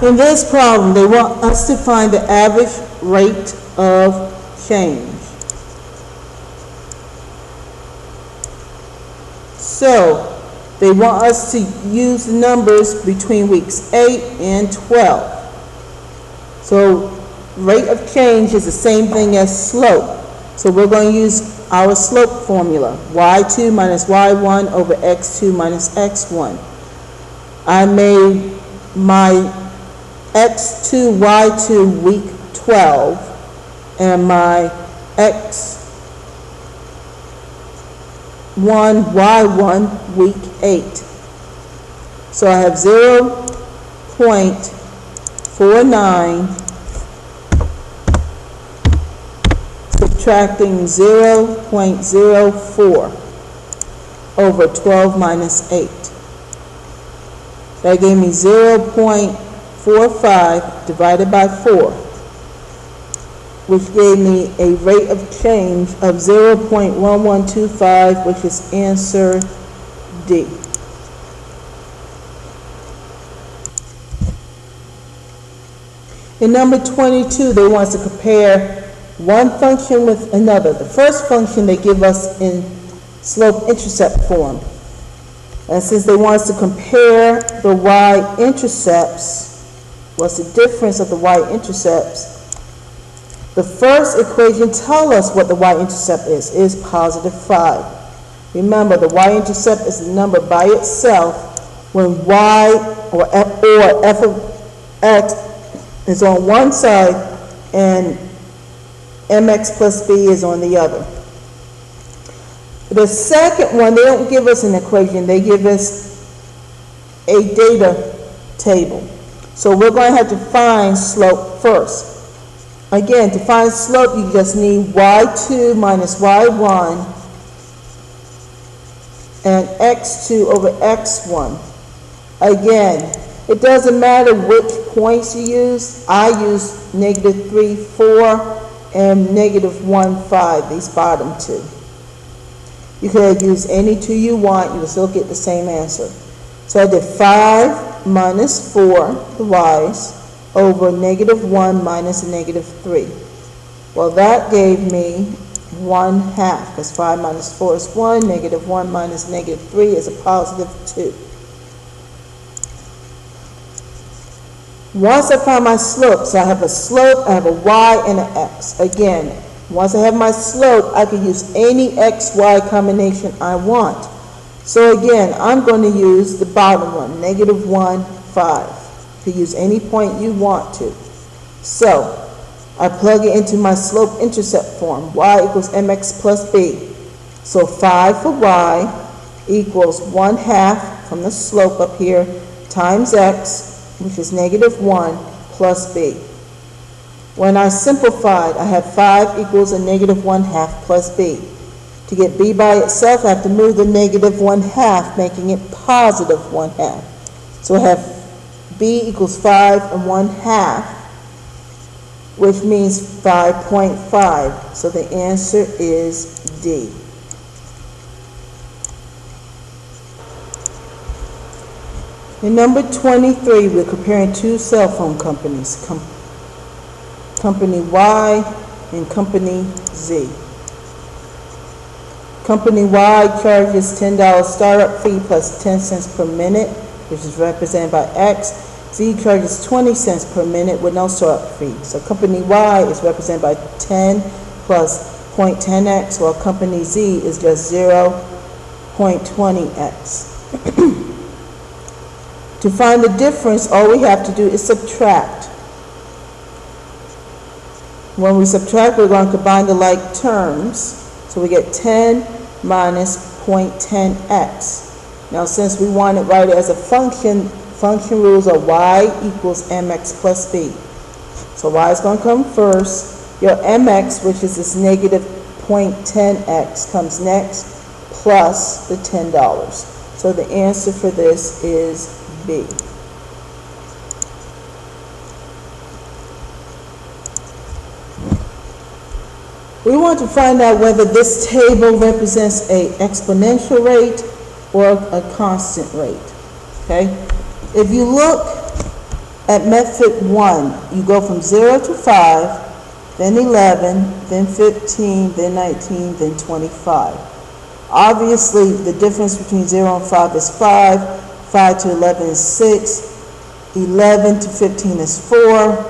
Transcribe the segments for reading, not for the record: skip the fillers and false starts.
In this problem, they want us to find the average rate of change. So, they want us to use the numbers between weeks 8 and 12. So, rate of change is the same thing as slope. So we're going to use our slope formula, y2 minus y1 over x2 minus x1. I made my x2, y2 week 12, and my x1, y1 week 8. So I have 0.49 subtracting 0.04 over 12 minus 8. That gave me 0.45 divided by 4, which gave me a rate of change of 0.1125, which is answer D. In number 22, they want us to compare one function with another. The first function they give us in slope-intercept form. And since they want us to compare the y-intercepts, what's the difference of the y-intercepts? The first equation tells us what the y-intercept is positive 5. Remember, the y-intercept is the number by itself when y or f of x is on one side and mx plus b is on the other. The second one, they don't give us an equation, they give us a data table. So we're going to have to find slope first. Again, to find slope, you just need y2 minus y1 and x2 over x1. Again, it doesn't matter which points you use. I use -3, 4, and -1, 5, these bottom two. You could use any two you want, you will still get the same answer. So I did 5 minus 4, the y's, over -1 minus -3. Well, that gave me 1/2, because 5 minus 4 is 1, -1 minus -3 is a positive 2. Once I find my slope, so I have a slope, I have a y and an x. Again, once I have my slope, I can use any x-y combination I want. So again, I'm going to use the bottom one, -1, 5. To use any point you want to. So, I plug it into my slope-intercept form. Y equals mx plus b. So 5 for y equals 1/2 from the slope up here times x, which is -1, plus b. When I simplified, I have 5 equals a -1/2 plus b. To get b by itself, I have to move the -1/2, making it positive 1/2. So I have b equals 5 and 1/2, which means 5.5. So the answer is D. In number 23, we're comparing two cell phone companies, Company Y and Company Z. Company Y charges $10 startup fee plus 10 cents per minute, which is represented by X. Z charges 20 cents per minute with no startup fee. So Company Y is represented by 10 plus 0.10x, while Company Z is just 0.20x. To find the difference, all we have to do is subtract. When we subtract, we're going to combine the like terms. So we get 10 minus 0.10x. Now, since we want to write it as a function, function rules are y equals mx plus b. So y is going to come first. Your mx, which is this -0.10x, comes next, plus the $10. So the answer for this is B. We want to find out whether this table represents an exponential rate or a constant rate. Okay? If you look at method 1, you go from 0 to 5, then 11, then 15, then 19, then 25. Obviously, the difference between 0 and 5 is 5, 5 to 11 is 6, 11 to 15 is 4,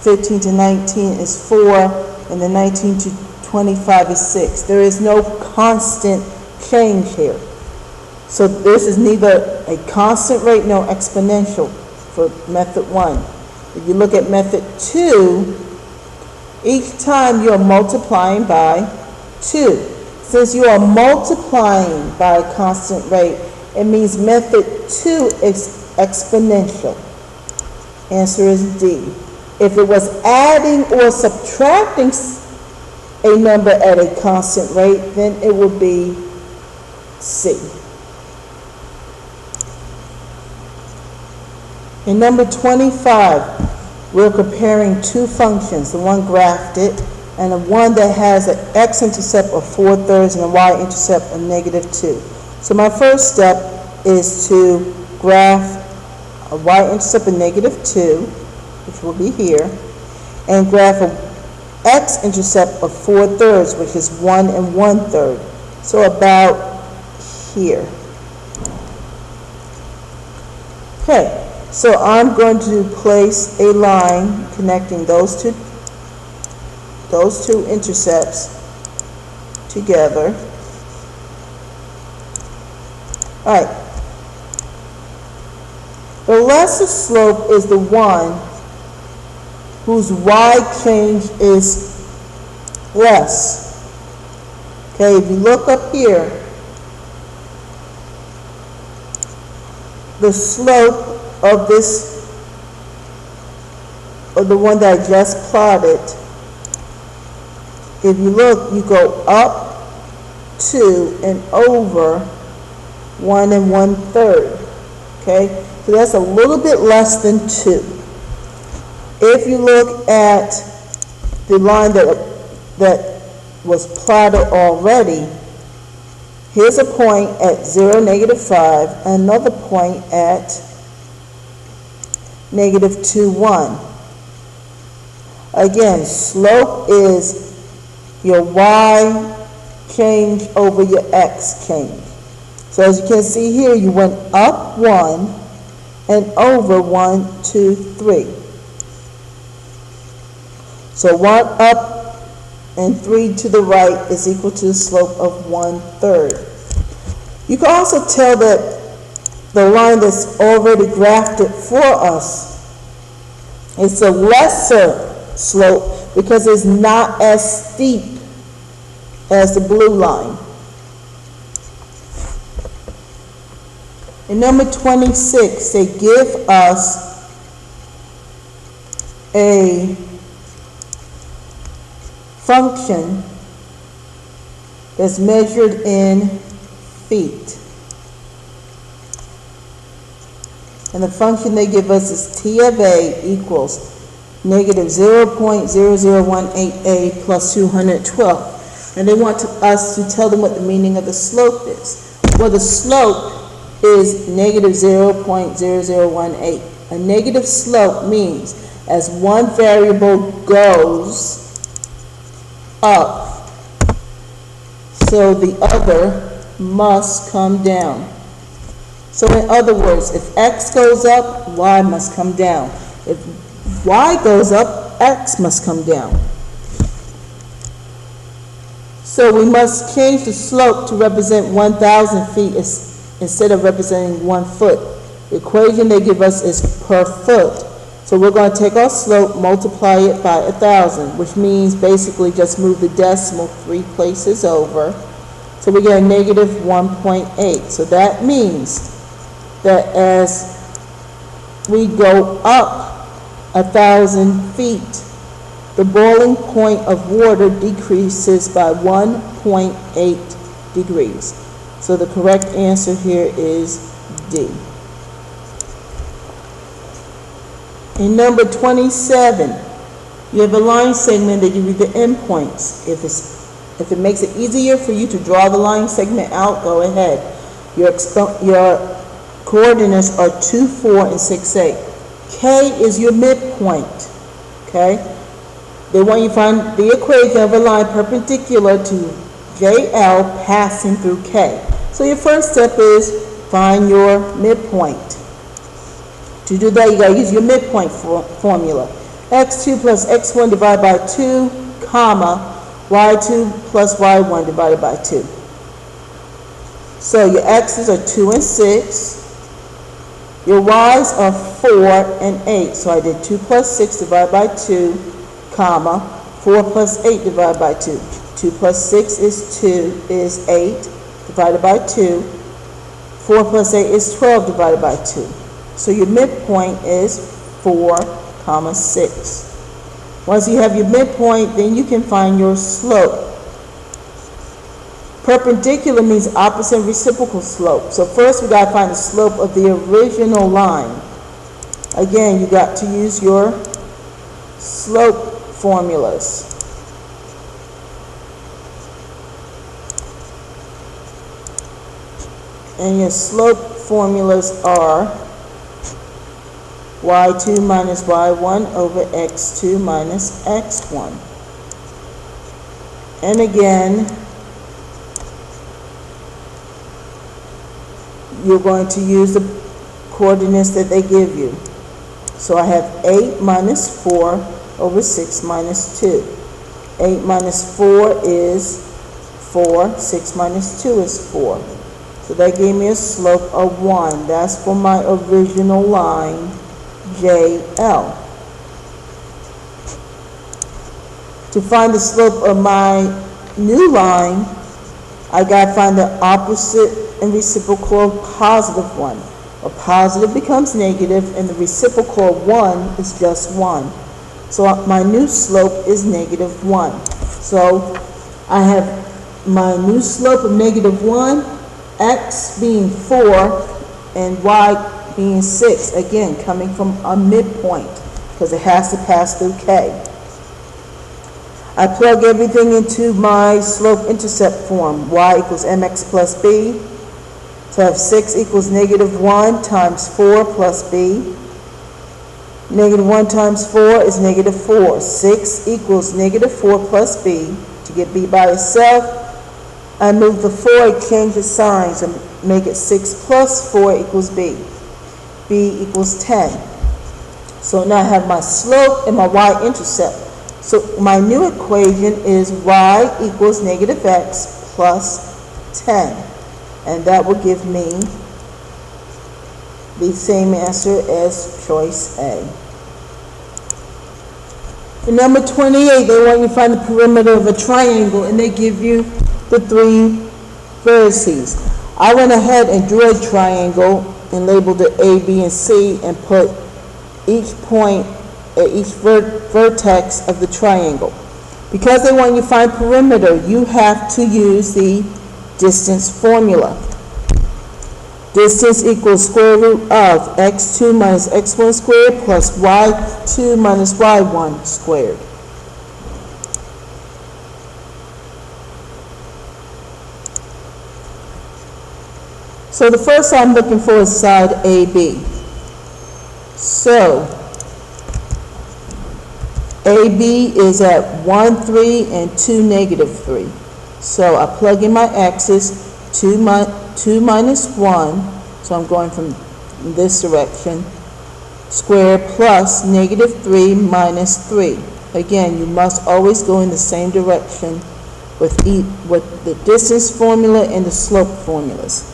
15 to 19 is 4, and then 19 to 25 is 6. There is no constant change here. So this is neither a constant rate nor exponential for method 1. If you look at method 2, each time you are multiplying by 2. Since you are multiplying by a constant rate, it means method 2 is exponential. Answer is D. If it was adding or subtracting a number at a constant rate, then it would be C. In number 25, we're comparing two functions, the one graphed and the one that has an x-intercept of 4/3 and a y-intercept of -2. So my first step is to graph a y-intercept of -2, which will be here, and graph a x-intercept of 4/3, which is 1 1/3. So about here. Okay, so I'm going to place a line connecting those two intercepts together. All right. The lesser slope is the one whose y change is less. Okay, if you look up here, the slope of this, of the one that I just plotted, if you look, you go up 2 and over 1 1/3. Okay, so that's a little bit less than 2. If you look at the line that was plotted already, here's a point at 0, -5, another point at -2, 1. Again, slope is your y change over your x change. So as you can see here, you went up 1 and over 1, 2, 3. So 1 up and 3 to the right is equal to the slope of 1/3. You can also tell that the line that's already graphed for us is a lesser slope because it's not as steep as the blue line. In number 26, they give us a function that's measured in feet. And the function they give us is T of A equals -0.0018A plus 212. And they want us to tell them what the meaning of the slope is. Well, the slope is -0.0018. A negative slope means as one variable goes up, so the other must come down. So in other words, if x goes up, y must come down. If y goes up, x must come down. So we must change the slope to represent 1,000 feet instead of representing 1 foot. The equation they give us is per foot. So we're going to take our slope, multiply it by 1,000, which means basically just move the decimal 3 places over. So we get a -1.8. So that means that as we go up 1,000 feet, the boiling point of water decreases by 1.8 degrees. So the correct answer here is D. In number 27, you have a line segment that you read the endpoints. If it makes it easier for you to draw the line segment out, go ahead. Your coordinates are 2, 4, and 6, 8. K is your midpoint, okay? They want you to find the equation of a line perpendicular to JL passing through K. So your first step is find your midpoint. To do that, you got to use your midpoint formula. X2 plus X1 divided by 2, comma, Y2 plus Y1 divided by 2. So your X's are 2 and 6. Your Y's are 4 and 8. So I did 2 plus 6 divided by 2, comma, 4 plus 8 divided by 2. 2 plus 6 is 8 divided by 2. 4 plus 8 is 12 divided by 2. So your midpoint is 4, comma, 6. Once you have your midpoint, then you can find your slope. Perpendicular means opposite reciprocal slope. So first we got to find the slope of the original line. Again, you got to use your slope formulas. And your slope formulas are y2 minus y1 over x2 minus x1. And again, you're going to use the coordinates that they give you. So I have 8 minus 4 over 6 minus 2. 8 minus 4 is 4. 6 minus 2 is 4. So that gave me a slope of 1. That's for my original line, JL. To find the slope of my new line, I got to find the opposite and reciprocal of positive 1. A positive becomes negative, and the reciprocal of 1 is just 1. So my new slope is negative 1. So I have my new slope of negative 1, x being 4, and y being 6. Again, coming from a midpoint, because it has to pass through K. I plug everything into my slope-intercept form. Y equals mx plus b. So I have 6 equals negative 1 times 4 plus b. Negative 1 times 4 is negative 4. 6 equals negative 4 plus b. To get b by itself, I move the 4, exchange the signs, and make it 6 plus 4 equals b. b equals 10. So now I have my slope and my y-intercept. So my new equation is y equals negative x plus 10. And that will give me the same answer as choice A. For number 28, they want you to find the perimeter of a triangle, and they give you the 3 vertices. I went ahead and drew a triangle and labeled it A, B, and C, and put each point at each vertex of the triangle. Because they want you to find perimeter, you have to use the distance formula. Distance equals square root of x2 minus x1 squared plus y2 minus y1 squared. So the first I'm looking for is side AB. So AB is at 1, 3, and 2, negative 3. So I plug in my x's, 2 minus 1, so I'm going from this direction, square plus negative 3 minus 3. Again, you must always go in the same direction with the distance formula and the slope formulas.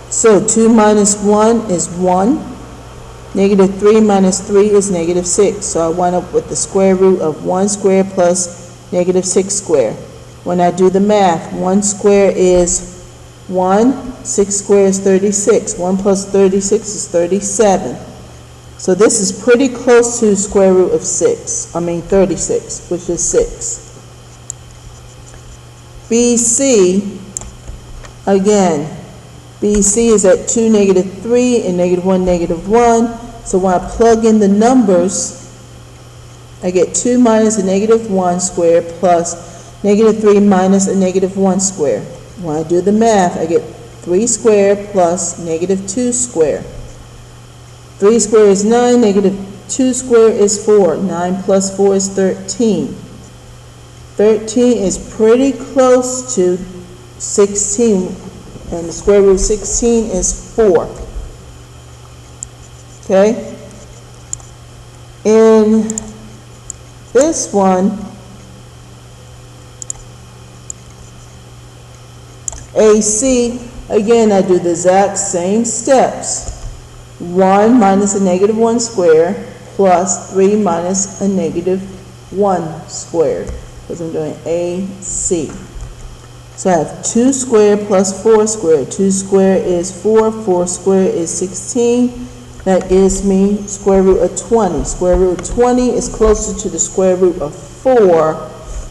So 2 minus 1 is 1. Negative 3 minus 3 is negative 6. So I wind up with the square root of 1 squared plus negative 6 squared. When I do the math, 1 squared is 1, 6 squared is 36. 1 plus 36 is 37. So this is pretty close to square root of 36, which is 6. BC, again, BC is at 2, negative 3, and negative 1, negative 1. So when I plug in the numbers, I get 2 minus a negative 1 squared plus negative 3 minus a negative 1 squared. When I do the math, I get 3 squared plus negative 2 squared. 3 squared is 9, negative 2 squared is 4. 9 plus 4 is 13. 13 is pretty close to 16, and the square root of 16 is 4. Okay? In this one, AC, again, I do the exact same steps. 1 minus a negative 1 squared plus 3 minus a negative 1 squared, because I'm doing AC. So I have 2 squared plus 4 squared. 2 squared is 4, 4 squared is 16. That gives me square root of 20. Square root of 20 is closer to the square root of 4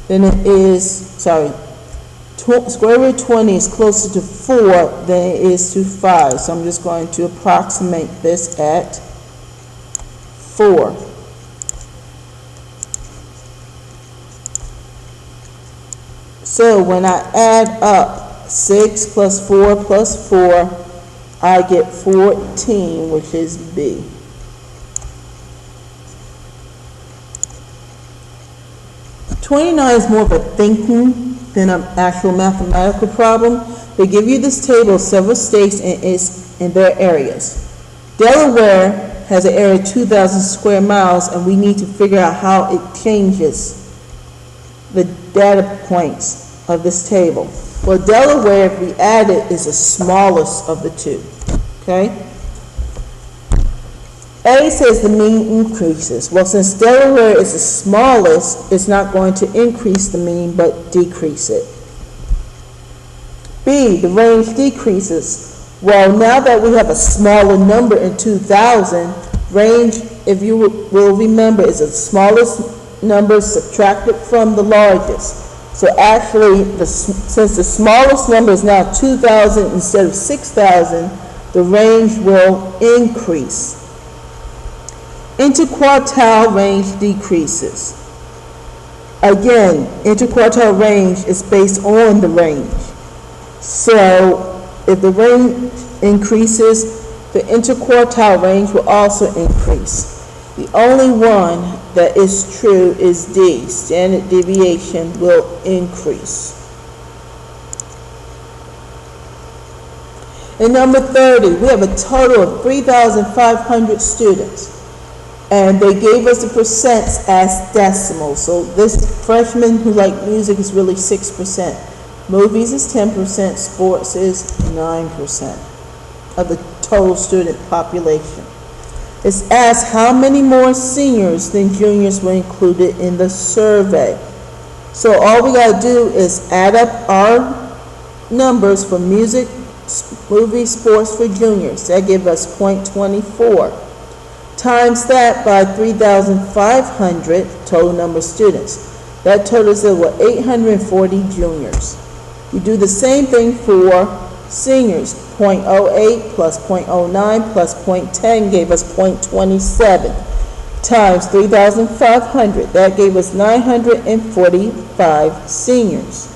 than it is, square root of 20 is closer to 4 than it is to 5. So I'm just going to approximate this at 4. So when I add up 6 plus 4 plus 4, I get 14, which is B. '29 is more of a thinking than an actual mathematical problem. They give you this table of several states and their areas. Delaware has an area of 2,000 square miles, and we need to figure out how it changes the data points of this table. Well, Delaware, if we add it, is the smallest of the two. Okay? A says the mean increases. Well, since Delaware is the smallest, it's not going to increase the mean but decrease it. B, the range decreases. Well, now that we have a smaller number in 2,000, range, if you will remember, is the smallest number subtracted from the largest. So actually, since the smallest number is now 2,000 instead of 6,000, the range will increase. Interquartile range decreases. Again, interquartile range is based on the range. So if the range increases, the interquartile range will also increase. The only one that is true is D. Standard deviation will increase. In number 30, we have a total of 3,500 students. And they gave us the percents as decimals. So this freshman who like music is really 6%. Movies is 10%. Sports is 9% of the total student population. It's asked how many more seniors than juniors were included in the survey. So all we got to do is add up our numbers for music, movie, sports for juniors. That gives us 0.24. Times that by 3,500 total number of students. That totals over 840 juniors. We do the same thing for seniors. 0.08 plus 0.09 plus 0.10 gave us 0.27 times 3,500. That gave us 945 seniors.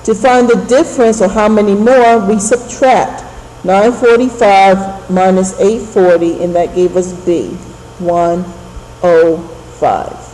To find the difference, or how many more, we subtract 945 minus 840, and that gave us B, 105.